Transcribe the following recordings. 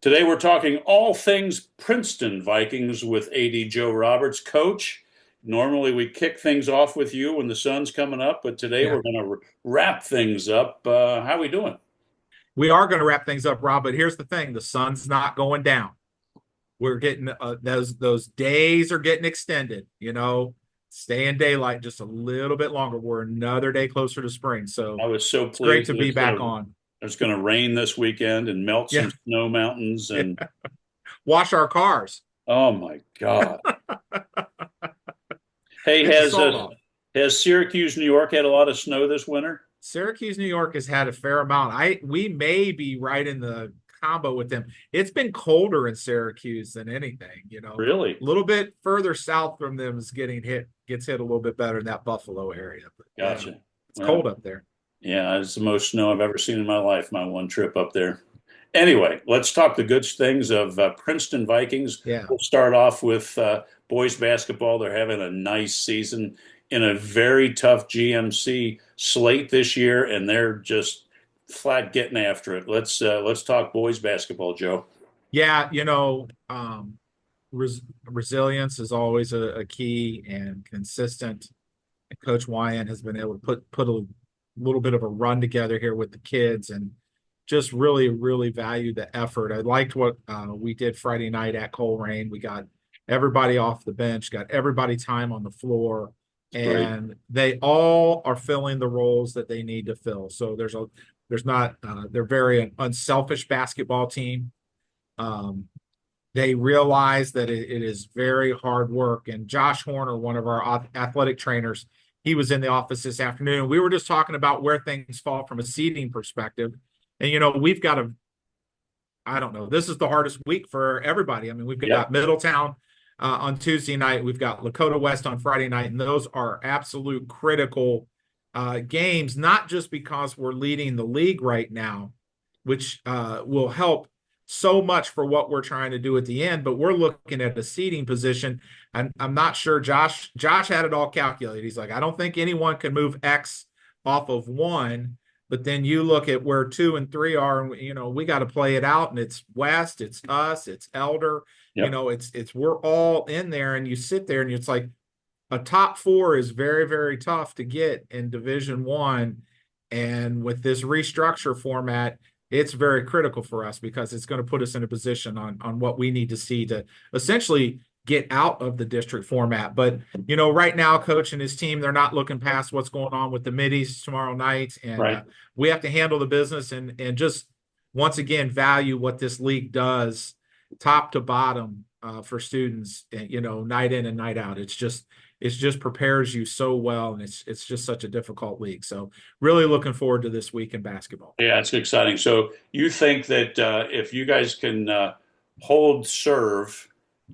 Today we're talking all things Princeton Vikings with AD Joe Roberts. Coach, normally we kick things off with you when the sun's coming up, but today Yeah, we're going to wrap things up. How are we doing? we are going to wrap things up, Rob. But here's the thing: the sun's not going down. We're getting those days are getting extended. Stay in daylight just a little bit longer. We're another day closer to spring, so I was so it's great pleased to that be back on. it's going to rain this weekend and melt Yeah, some snow mountains. And wash our cars. oh my God! Hey, Get the salt off. has Syracuse, New York had a lot of snow this winter? Syracuse, New York has had a fair amount. We may be right in the combo with them. It's been colder in Syracuse than anything, Really? A little bit further south from them is gets hit a little bit better in that Buffalo area. But yeah, Gotcha. it's Well, cold up there. yeah, it's the most snow I've ever seen in my life, my one trip up there. Anyway, let's talk the good things of Princeton Vikings. Yeah. We'll start off with boys basketball. They're having a nice season in a very tough GMC slate this year, and they're just flat getting after it. Let's talk boys basketball, Joe. Yeah, resilience is always a key and consistent. And Coach Wyan has been able to put a little bit of a run together here with the kids and just really, really value the effort. I liked what we did Friday night at Coleraine. We got everybody off the bench, got everybody time on the floor, Great. and they all are filling the roles that they need to fill. So there's not they're very unselfish basketball team. Um, they realize that it is very hard work. And Josh Horner, one of our athletic trainers, he was in the office this afternoon. We were just talking about where things fall from a seeding perspective. And, we've got I don't know, this is the hardest week for everybody. I mean, we've got Yep. Middletown on Tuesday night. We've got Lakota West on Friday night. And those are absolute critical games, not just because we're leading the league right now, which will help so much for what we're trying to do at the end, but we're looking at a seeding position. And I'm not sure Josh had it all calculated. He's like, I don't think anyone can move X off of one. But then you look at where 2 and 3 are, and we got to play it out. And it's West, it's us, it's Elder. Yep. It's we're all in there, and you sit there, and it's like a top four is very, very tough to get in Division 1. And with this restructure format, it's very critical for us because it's going to put us in a position on what we need to see to essentially get out of the district format. But, right now, Coach and his team, they're not looking past what's going on with the middies tomorrow night. And Right. we have to handle the business and just, once again, value what this league does top to bottom for students, night in and night out. It just prepares you so well, and it's just such a difficult league. So really looking forward to this week in basketball. Yeah, it's exciting. So you think that if you guys can hold serve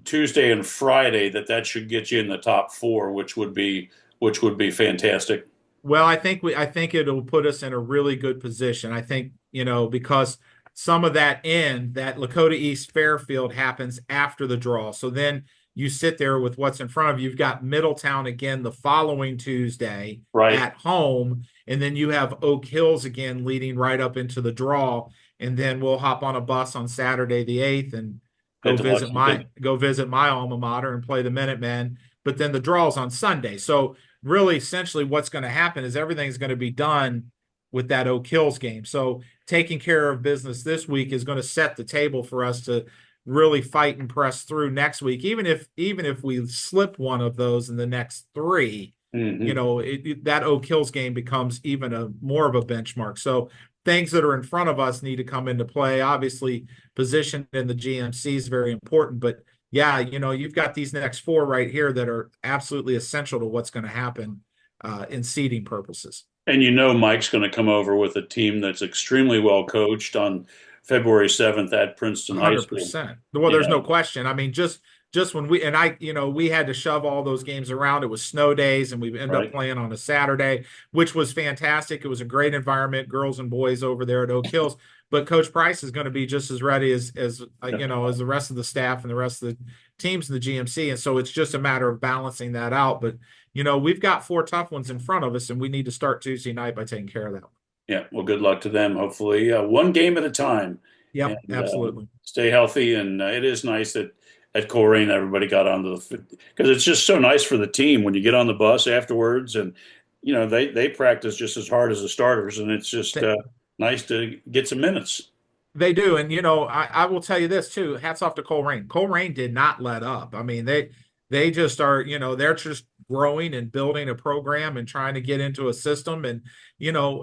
Tuesday and Friday, that should get you in the top four, which would be fantastic. Well, I think it'll put us in a really good position. I think, because some of that Lakota East Fairfield happens after the draw. So then you sit there with what's in front of you. You've got Middletown again the following Tuesday Right. at home, and then you have Oak Hills again leading right up into the draw. And then we'll hop on a bus on Saturday the 8th and Head go to visit my Lexington. go visit my alma mater and play the Minutemen. But then the draw's on Sunday. So really, essentially, what's going to happen is everything's going to be done with that Oak Hills game. So taking care of business this week is going to set the table for us to really fight and press through next week. Even if we slip one of those in the next three, Hmm. that Oak Hills game becomes even more of a benchmark. So things that are in front of us need to come into play. Obviously, position in the GMC is very important, but yeah, you've got these next four right here that are absolutely essential to what's going to happen in seeding purposes. And Mike's going to come over with a team that's extremely well coached on February 7th at Princeton High School. 100%. Well, there's Yeah, no question. I mean, just when we had to shove all those games around. It was snow days, and we ended up right. playing on a Saturday, which was fantastic. It was a great environment, girls and boys over there at Oak Hills. But Coach Price is going to be just as ready as the rest of the staff and the rest of the teams in the GMC. And so it's just a matter of balancing that out. But we've got four tough ones in front of us, and we need to start Tuesday night by taking care of that. Yeah, well, good luck to them. Hopefully, one game at a time. Yep, and absolutely. stay healthy. And it is nice that at Coleraine everybody got onto the because it's just so nice for the team when you get on the bus afterwards, and they practice just as hard as the starters, and it's just nice to get some minutes. They do. And I will tell you this too. Hats off to Coleraine. Coleraine did not let up. I mean, they just are, they're just growing and building a program and trying to get into a system. And,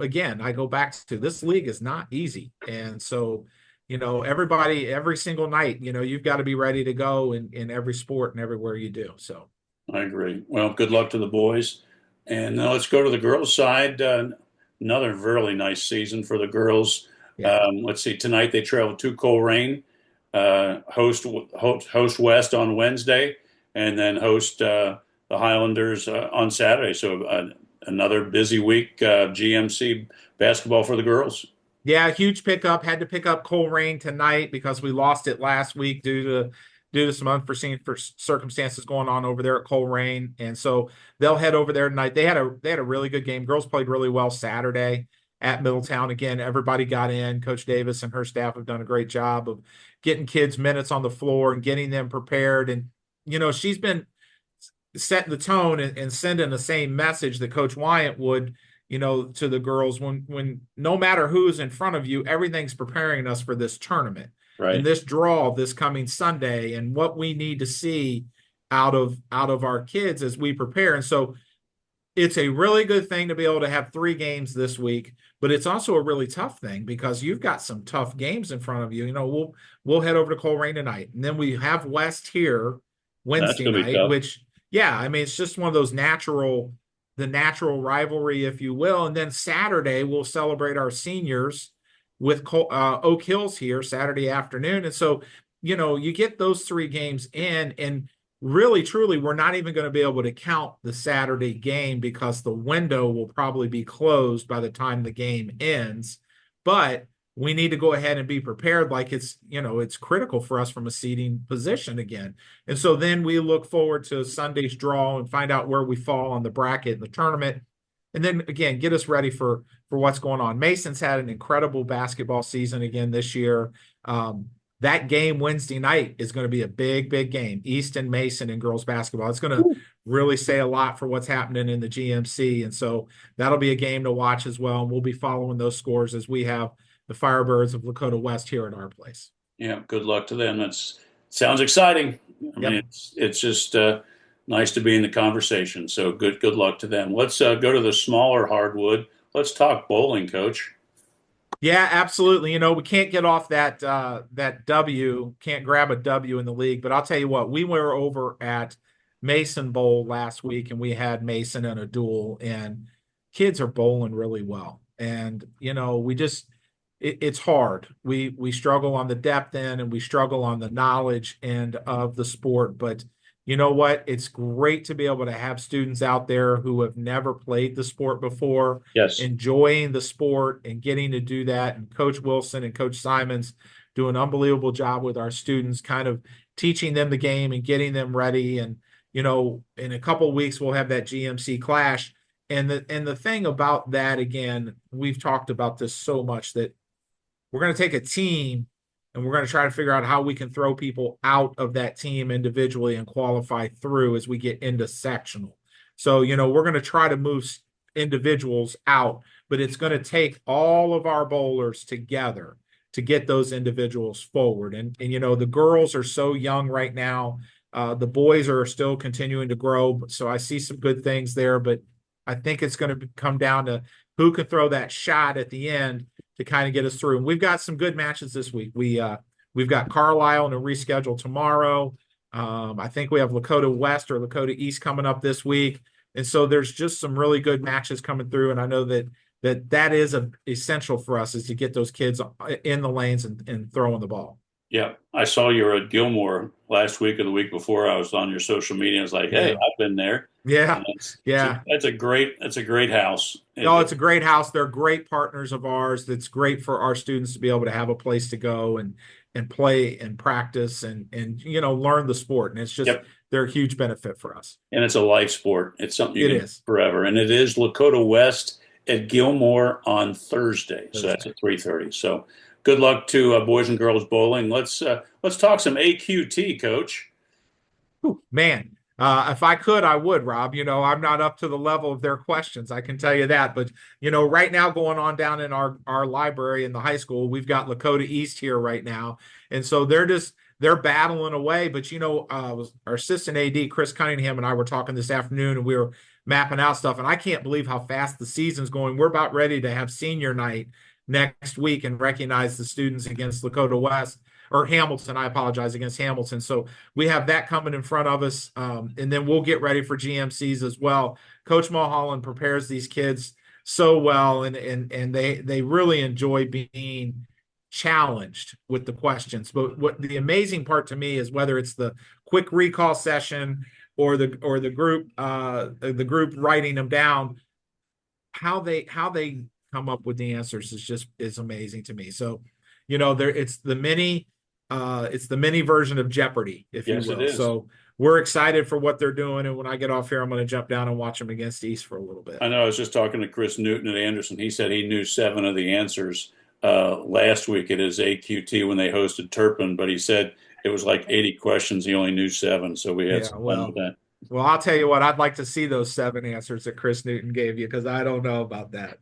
again, I go back to this league is not easy. And so, everybody, every single night, you've got to be ready to go in every sport and everywhere you do. So I agree. Well, good luck to the boys. And now let's go to the girls' side. Another really nice season for the girls. yeah. Let's see. Tonight they travel to Coleraine, host West on Wednesday, and then host the Highlanders on Saturday. So another busy week GMC basketball for the girls. Yeah, huge pickup. Had to pick up Coleraine tonight because we lost it last week due to some unforeseen circumstances going on over there at Coleraine, and so they'll head over there tonight. They had a really good game. Girls played really well Saturday at Middletown. Again, everybody got in. Coach Davis and her staff have done a great job of getting kids minutes on the floor and getting them prepared. And she's been setting the tone and sending the same message that Coach Wyatt would, to the girls when no matter who's in front of you, everything's preparing us for this tournament and Right. this draw this coming Sunday and what we need to see out of our kids as we prepare. And so it's a really good thing to be able to have 3 games this week, but it's also a really tough thing because you've got some tough games in front of you. We'll head over to Coleraine tonight, and then we have West here That's Wednesday going to be night, tough. which yeah, I mean it's just one of those the natural rivalry, if you will. And then Saturday we'll celebrate our seniors with Oak Hills here Saturday afternoon, and so you get those 3 games in, and really truly we're not even going to be able to count the Saturday game because the window will probably be closed by the time the game ends. But we need to go ahead and be prepared like it's critical for us from a seeding position again. And so then we look forward to Sunday's draw and find out where we fall on the bracket in the tournament. And then again, get us ready for what's going on. Mason's had an incredible basketball season again this year. That game Wednesday night is going to be a big, big game. Easton Mason in girls basketball. It's going to really say a lot for what's happening in the GMC. And so that'll be a game to watch as well. And we'll be following those scores as we have the Firebirds of Lakota West here at our place. Yeah, good luck to them. That's sounds exciting. I mean, Yep. it's just nice to be in the conversation. So good luck to them. Let's go to the smaller hardwood. Let's talk bowling, Coach. Yeah, absolutely. We can't get off that W, can't grab a W in the league. But I'll tell you what, we were over at Mason Bowl last week and we had Mason in a duel, and kids are bowling really well. And we just it's hard. We struggle on the depth end and we struggle on the knowledge end of the sport. But you know what? It's great to be able to have students out there who have never played the sport before Yes. enjoying the sport and getting to do that. And Coach Wilson and Coach Simons do an unbelievable job with our students, kind of teaching them the game and getting them ready. And in a couple of weeks we'll have that GMC clash. And the thing about that, again, we've talked about this so much that we're going to take a team and we're going to try to figure out how we can throw people out of that team individually and qualify through as we get into sectional. So, we're going to try to move individuals out, but it's going to take all of our bowlers together to get those individuals forward. And the girls are so young right now. The boys are still continuing to grow. So I see some good things there, but I think it's going to come down to who can throw that shot at the end to kind of get us through. And we've got some good matches this week. We've got Carlisle and a reschedule tomorrow. I think we have Lakota West or Lakota East coming up this week. And so there's just some really good matches coming through. And I know that is essential for us is to get those kids in the lanes and throwing the ball. Yeah, I saw you were at Gilmore last week or the week before. I was on your social media. I was like, hey, Yeah. I've been there. Yeah. And Yeah. that's a great house. No, it's a great house. They're great partners of ours. That's great for our students to be able to have a place to go and play and practice and learn the sport. And it's just Yep. they're a huge benefit for us. And it's a life sport. It's something you It can do is. forever. And it is Lakota West at Gilmore on Thursday. So that's Thursday. at 3:30. So Good luck to boys and girls bowling. Let's talk some AQT, Coach. Whew, man, if I could, I would, Rob. I'm not up to the level of their questions. I can tell you that. But right now, going on down in our library in the high school, we've got Lakota East here right now, and so they're battling away. But our assistant AD Chris Cunningham and I were talking this afternoon, and we were mapping out stuff. And I can't believe how fast the season's going. We're about ready to have senior night next week and recognize the students against Lakota West or Hamilton. I apologize, against Hamilton. So we have that coming in front of us, and then we'll get ready for GMCs as well. Coach Mulholland prepares these kids so well, and they really enjoy being challenged with the questions. But what the amazing part to me is whether it's the quick recall session or the group writing them down, how they come up with the answers is amazing to me. So, there it's the mini version of Jeopardy, if you Yes, it will. is. So we're excited for what they're doing. And when I get off here, I'm going to jump down and watch them against East for a little bit. I know I was just talking to Chris Newton at Anderson. He said he knew seven of the answers last week at his AQT when they hosted Turpin, but he said it was like 80 questions. He only knew seven, so we had Yeah, some fun with well, that. I'll tell you what, I'd like to see those seven answers that Chris Newton gave you because I don't know about that.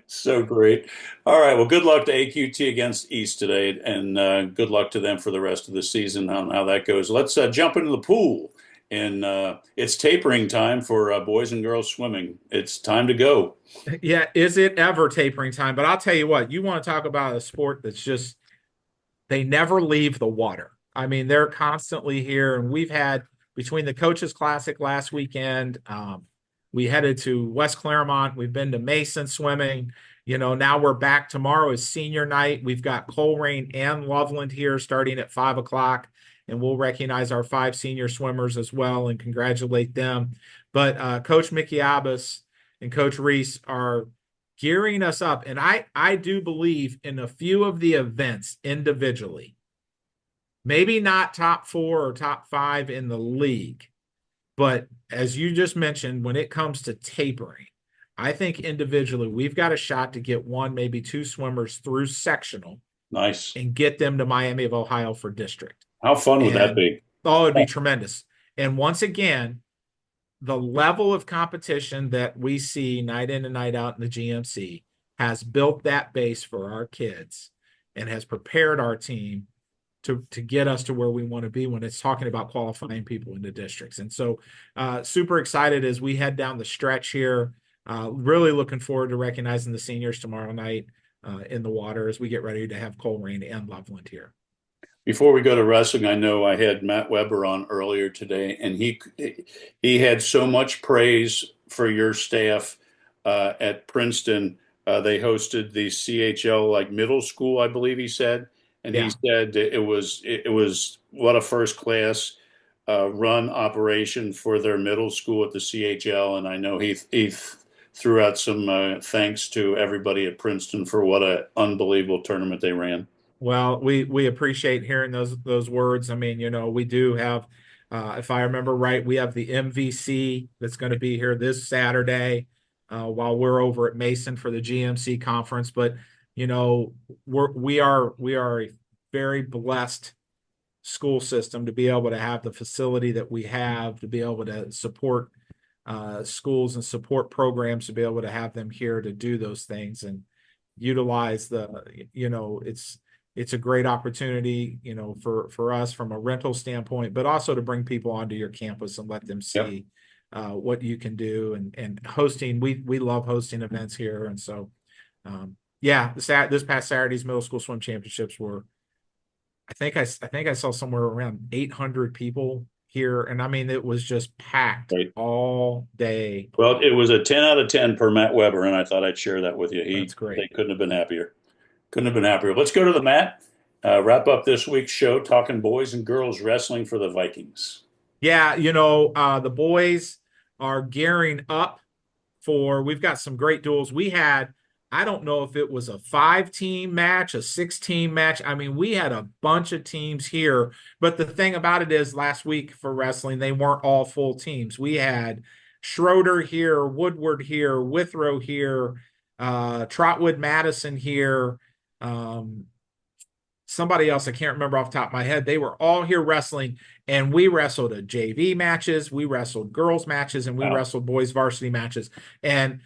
So great. All right. Well, good luck to AQT against East today, and good luck to them for the rest of the season on how that goes. Let's jump into the pool. And it's tapering time for boys and girls swimming. It's time to go. Yeah, is it ever tapering time? But I'll tell you what, you want to talk about a sport that's just they never leave the water. I mean, they're constantly here, and we've had between the Coaches Classic last weekend, we headed to West Claremont. We've been to Mason swimming. Now we're back. Tomorrow is senior night. We've got Coleraine and Loveland here starting at 5 o'clock, and we'll recognize our 5 senior swimmers as well and congratulate them. But Coach Mickey Abbas and Coach Reese are gearing us up. And I do believe in a few of the events individually, maybe not top 4 or top 5 in the league, but as you just mentioned, when it comes to tapering, I think individually we've got a shot to get 1, maybe 2 swimmers through sectional Nice. and get them to Miami of Ohio for district. How fun would that And be? oh, it'd be tremendous. And once again, the level of competition that we see night in and night out in the GMC has built that base for our kids and has prepared our team to get us to where we want to be when it's talking about qualifying people into districts. And so super excited as we head down the stretch here. Really looking forward to recognizing the seniors tomorrow night in the water as we get ready to have Coleraine and Loveland here. Before we go to wrestling, I know I had Matt Weber on earlier today, and he had so much praise for your staff at Princeton. They hosted the CHL like middle school, I believe he said, and he Yeah. said it was what a first class run operation for their middle school at the CHL, and I know he threw out some thanks to everybody at Princeton for what an unbelievable tournament they ran. Well, we appreciate hearing those words. I mean, we do have, if I remember right, we have the MVC that's going to be here this Saturday, while we're over at Mason for the GMC conference. But we are a very blessed school system to be able to have the facility that we have, to be able to support schools and support programs, to be able to have them here to do those things and utilize it's a great opportunity, for us from a rental standpoint, but also to bring people onto your campus and let them Yep. see what you can do and hosting. We love hosting events here, and so yeah, this past Saturday's middle school swim championships were. I think I saw somewhere around 800 people here, and I mean it was just packed Right. all day. Well, it was a 10 out of 10 per Matt Weber, and I thought I'd share that with you. That's They great. couldn't have been happier. Couldn't have been happier. Let's go to the mat. Wrap up this week's show talking boys and girls wrestling for the Vikings. Yeah, the boys are gearing up we've got some great duels. I don't know if it was a 5-team match, a 6-team match. I mean, we had a bunch of teams here, but the thing about it is last week for wrestling, they weren't all full teams. We had Schroeder here, Woodward here, Withrow here, Trotwood Madison here. um, somebody else I can't remember off the top of my head. They were all here wrestling, and we wrestled a JV matches, we wrestled girls matches, and we Wow. wrestled boys varsity matches. And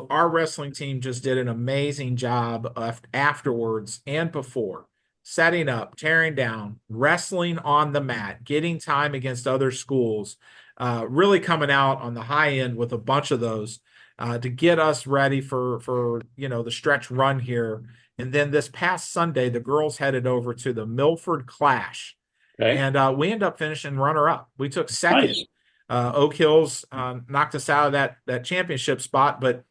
our wrestling team just did an amazing job of afterwards and before setting up, tearing down, wrestling on the mat, getting time against other schools, really coming out on the high end with a bunch of those to get us ready for the stretch run here. And then this past Sunday, the girls headed over to the Milford Clash, Okay. and we ended up finishing runner up. We took second. Nice. Oak Hills knocked us out of that championship spot, but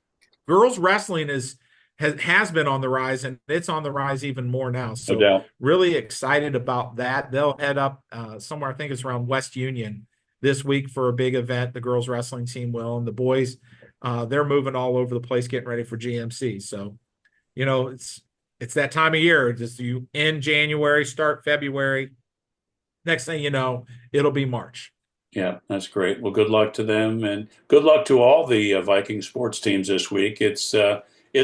girls wrestling has been on the rise, and it's on the rise even more now. No So doubt. really excited about that. They'll head up somewhere, I think it's around West Union this week for a big event. The girls wrestling team will, and the boys, they're moving all over the place, getting ready for GMC. So it's that time of year. Just you end January, start February. Next thing you know, it'll be March. Yeah, that's great. Well, good luck to them, and good luck to all the Viking sports teams this week. It's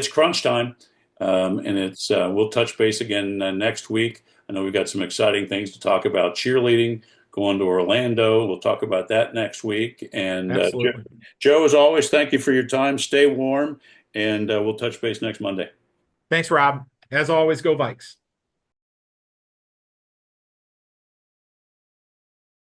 crunch time, and it's we'll touch base again next week. I know we've got some exciting things to talk about. Cheerleading, going to Orlando. We'll talk about that next week. And Absolutely. Joe, as always, thank you for your time. Stay warm, and we'll touch base next Monday. Thanks, Rob. As always, go Vikes.